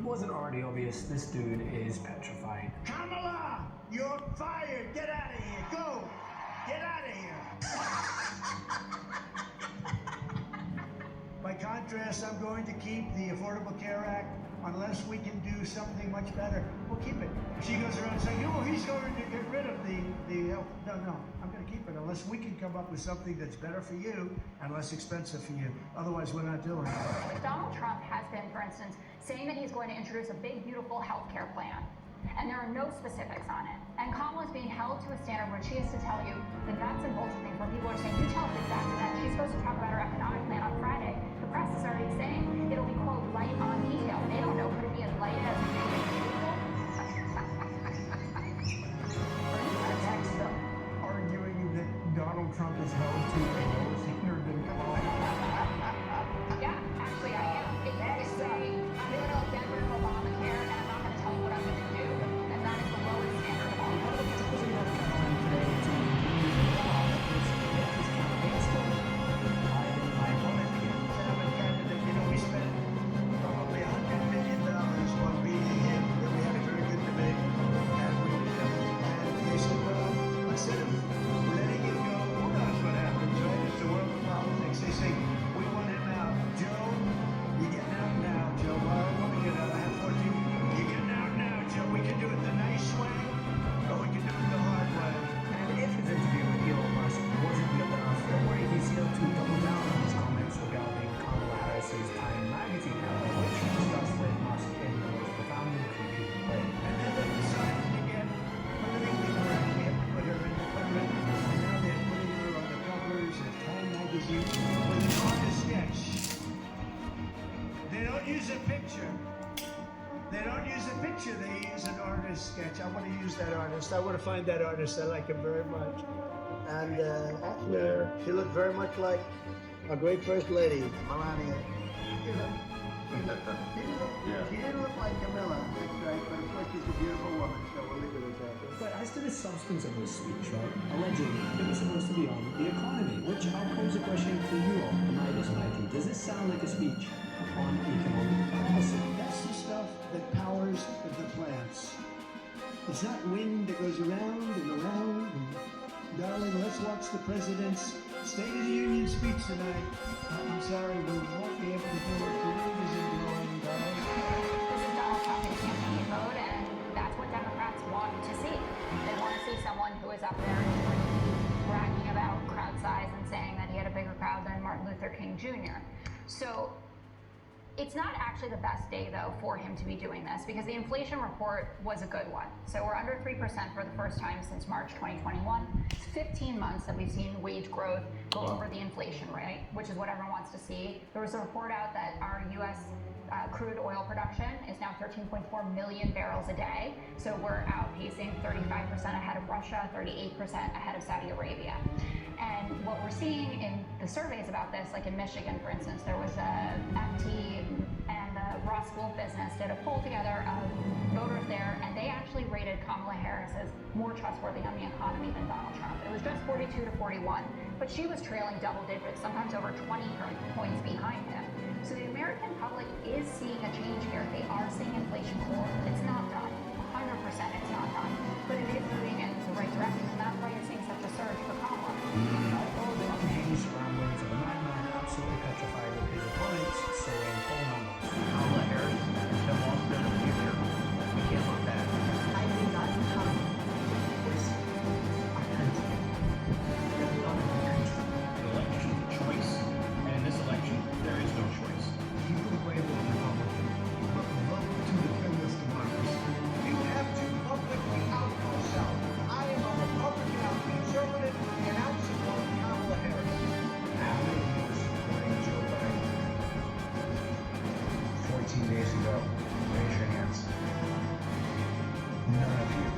wasn't already obvious, this dude is petrified. Kamala, you're fired. Get out of here. Go. Get out of here. By contrast, I'm going to keep the Affordable Care Act unless we can do something much better. We'll keep it. If she goes around saying, oh, he's going to get rid of the health. No, I'm going to keep it unless we can come up with something that's better for you and less expensive for you. Otherwise, we're not doing it. Donald Trump has been, for instance, saying that he's going to introduce a big, beautiful health care plan. And there are no specifics on it. And Kamala is being held to a standard where she has to tell you the nuts and bolts of things, where people are saying, you tell us exactly that. She's supposed to talk about her economic plan on Friday. The press is already saying it'll be, quote, light on detail. They don't know. Could it be as light as arguing that Donald Trump is held to a lower standard than Kamala? Yeah, actually I am. If you say, I'm going to Denver and Obamacare, and I'm not going to tell you what I'm going to do, then that is the lowest standard of all. We spent probably $100 million on beating him. Then we had a very good debate, and they said, well, instead of letting him go, who knows what happens, right? It's the world of politics. They say, we want him out. Joe, you're getting out now, Joe. Well, let me get out. I have 14. You're getting out now, Joe. We can do it the nice way, or we can do it the hard way. And if his interview with Elon Musk wasn't good enough, don't worry, he's here to double down on his comments regarding Kamala Harris's Time magazine cover, which he discussed with Musk in the most profoundly creepy way. And then they decided again, politically correct, we have to put her in, and now they're putting her on the covers of Time magazine with an artist sketch. They don't use a picture. They don't use a picture, they use an artist sketch. I want to use that artist. I want to find that artist. I like him very much. And actually, she looked very much like a great first lady, Melania. You know? She didn't look like Camilla, that's right, but of course she's a beautiful woman, so we'll leave it at that. But as to the substance of this speech, right? Allegedly, it was supposed to be on the economy, which I'll pose a question to you all tonight, Mikey. Does this sound like a speech on economic policy? That's the stuff that powers the plants. It's not wind that goes around and around. And, darling, let's watch the president's State of the Union speech tonight. I'm sorry, we won't be able to do it. The wind isn't blowing, darling. This is Donald Trump in campaign mode, and that's what Democrats want to see. They want to see someone who is up there bragging about crowd size and saying that he had a bigger crowd than Martin Luther King Jr. So it's not actually the best day, though, for him to be doing this, because the inflation report was a good one. So we're under 3% for the first time since March 2021. It's 15 months that we've seen wage growth go over the inflation rate, which is what everyone wants to see. There was a report out that our U.S. Crude oil production is now 13.4 million barrels a day. So we're outpacing 35% ahead of Russia, 38% ahead of Saudi Arabia. And what we're seeing in the surveys about this, like in Michigan, for instance, there was a FT and the Raw School of Business did a poll together of voters there, and they actually rated Kamala Harris as more trustworthy on the economy than Donald Trump. It was just 42 to 41, but she was trailing double digits, sometimes over 20 points behind him. So the American public is seeing a change here. They are seeing inflation cool. It's not done. 100% it's not done. But it is moving in the right direction, and that's why you're seeing such a surge for Kamala. All the unhinged ramblings of a madman absolutely petrified of his opponents, so in poll numbers. Kamala Harris has lost in the future. We can't look back. I did not come this our country. That's not our country. An election is a choice, and in this election, there is no choice. You can label a Republican, but vote to defend this democracy. You have to publicly out yourself. I am a Republican, I'm conservative, and I support Kamala Harris. How many of you supporting Joe Biden? 14 days ago, raise your hands. None of you.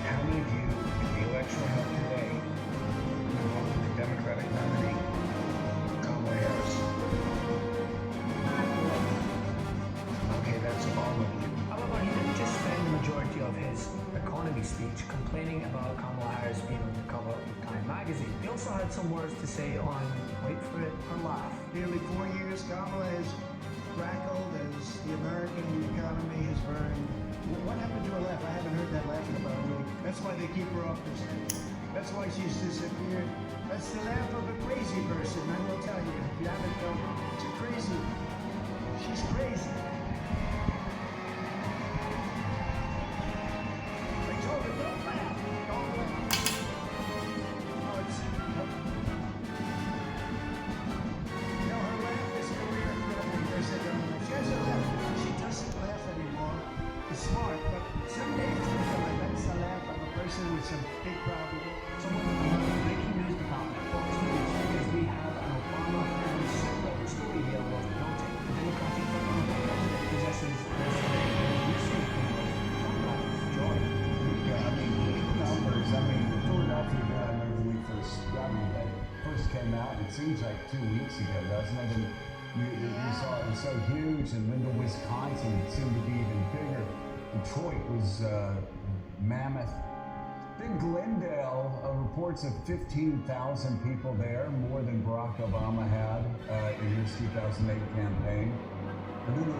How many of you, if the election were held today, would vote for the Democratic nominee, Kamala Harris? Okay, that's all of you. However, he didn't just spend the majority of his economy speech complaining about Kamala Harris being on the cover of Time magazine. He also had some words to say on, wait for it, her laugh. Nearly 4 years, Kamala has crackled as the American economy has burned. What happened to her laugh? I haven't heard that laugh in about a week. That's why they keep her off the stage. That's why she's disappeared. That's the laugh of a crazy person, I will tell you. If you haven't known, it's a crazy. She's crazy. I told her, don't laugh. Don't laugh. Oh, it's... You know, her laugh is career-threatening. She has a laugh. She doesn't laugh anymore. It's smart, but some days it's become that's the laugh of a person with some big problem. So breaking news department, Fox News, because we have an Obama and similar story here worth noting. The Democratic president possesses this recent joy. Yeah, I mean, the numbers, I mean, Philadelphia, I remember when we first, I mean, that first came out, it seems like 2 weeks ago, doesn't it? And you saw it was so huge, and then the Wisconsin seemed to be even bigger. Detroit was mammoth. Then Glendale reports of 15,000 people there, more than Barack Obama had in his 2008 campaign. And then the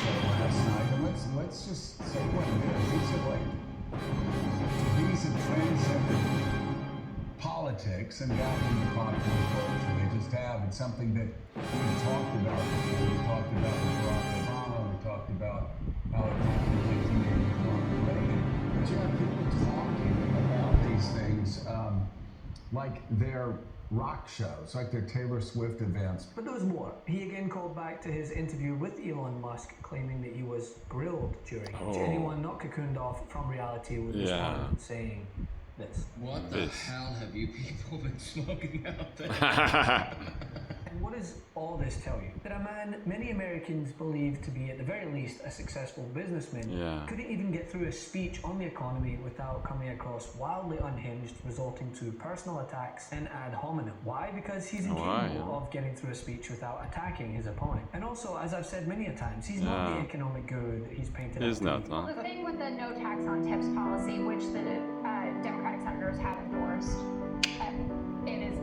show last night, and let's just say what it is. These have transcended politics and gotten into popular culture. They just have. It's something that we've talked about before. We talked about with Barack Obama. We talked about how it happened in 1981 Reagan. But you have people talking about these things like their rock shows, like their Taylor Swift events. But there was more. He again called back to his interview with Elon Musk, claiming that he was grilled during which anyone not cocooned off from reality would respond saying this. What the hell have you people been smoking out there? And what does all this tell you? That a man many Americans believe to be at the very least a successful businessman couldn't even get through a speech on the economy without coming across wildly unhinged, resulting to personal attacks and ad hominem. Why? Because he's incapable of getting through a speech without attacking his opponent. And also, as I've said many a times, he's not the economic guru that he's painted He's out to be. not, Well, the thing with the no tax on tips policy, which the Democratic senators have endorsed, it is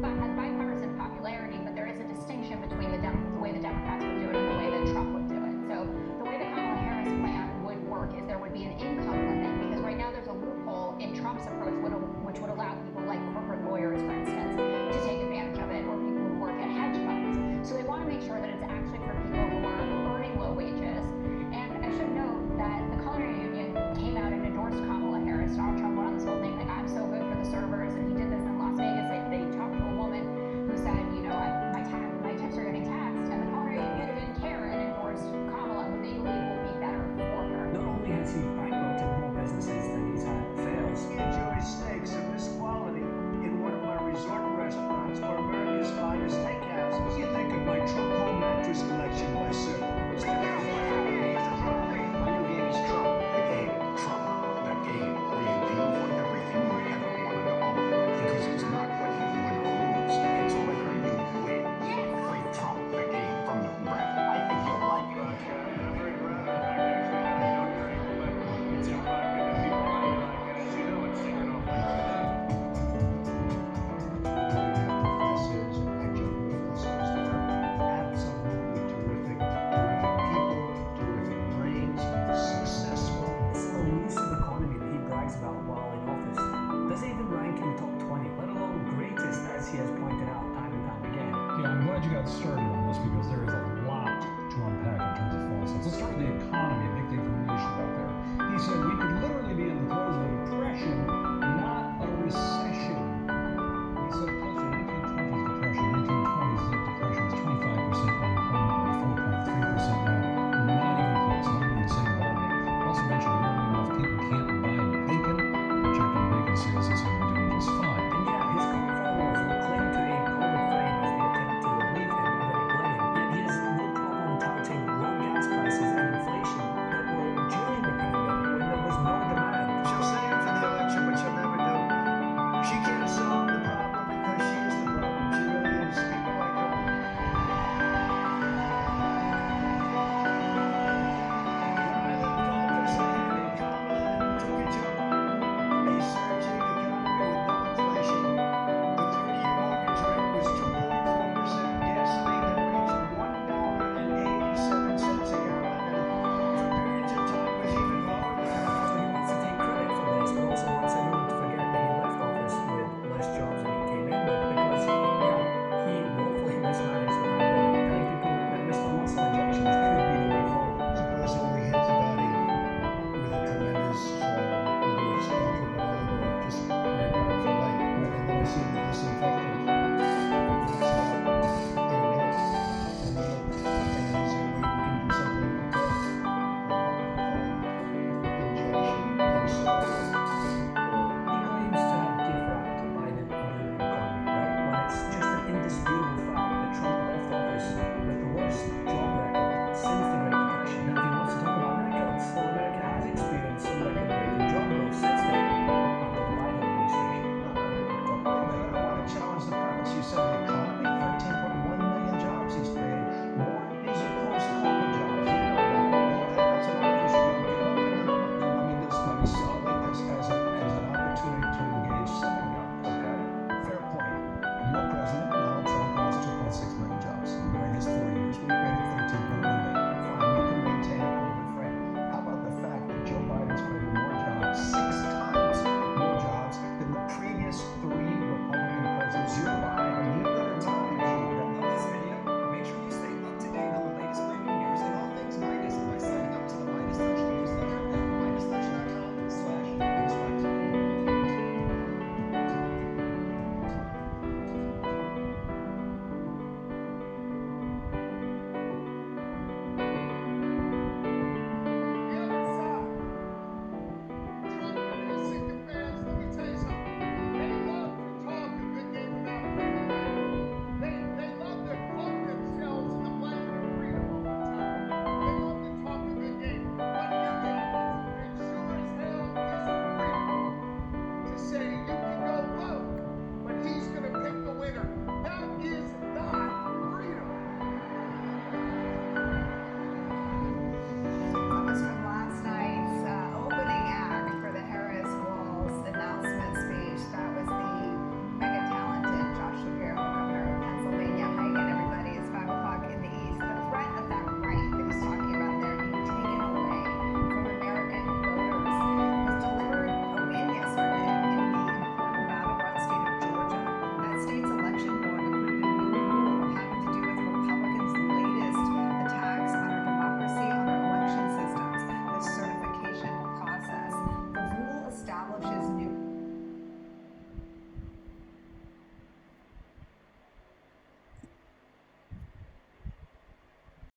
has bipartisan popularity, but there is a distinction between the way the Democrats would do it and the way that Trump would do it. So the way the Kamala Harris plan would work is there would be an income limit, because right now there's a loophole in Trump's approach which would allow people like corporate lawyers, for instance, to take advantage of it, or people who work at hedge funds. So they want to make sure that it's actually for people who are earning low wages. And I should note that the culinary union came out and endorsed Kamala Harris. Donald Trump went on this whole thing like, I'm so good for the servers, was so